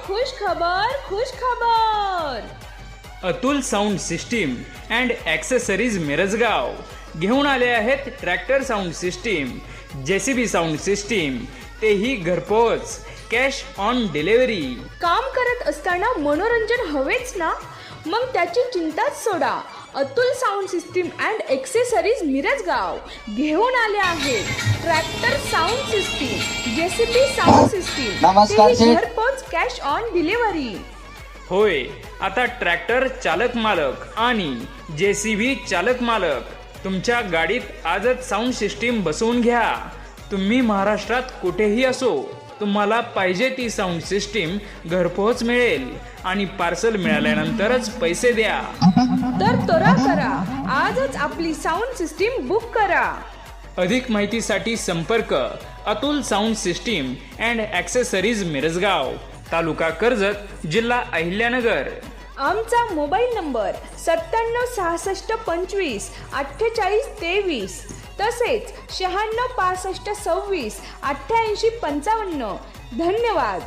खुश खबर. Atul sound system and accessories Mirajgaon घेऊन आले आहेत tractor sound system, JCB sound system, तेही घरपोच, कॅश ऑन डिलिव्हरी. काम करत असताना मनोरंजन हवेच ना, मग त्याची चिंताच सोडा. Atul sound system and accessories Mirajgaon घेऊन आले आहेत tractor sound system, JCB sound system, नमस्कार तेही घरपोच, कॅश ऑन डिलिव्हरी. होय, आता ट्रॅक्टर चालक मालक आणि JCB चालक मालक तुमच्या गाडीत आजच साऊंड सिस्टीम बसवून घ्या. तुम्ही महाराष्ट्रात कुठेही असो, तुम्हाला पाहिजे ती साऊंड सिस्टीम घरपोच मिळेल आणि पार्सल मिळाल्यानंतरच पैसे द्या. तर त्वरा करा, आजच आपली साऊंड सिस्टीम बुक करा. अधिक माहितीसाठी संपर्क Atul sound system and accessories Mirajgaon, taluka Karjat, जिल्हा अहिल्यानगर. आमचा मोबाईल नंबर 9766254823, तसेच 9665268855. धन्यवाद.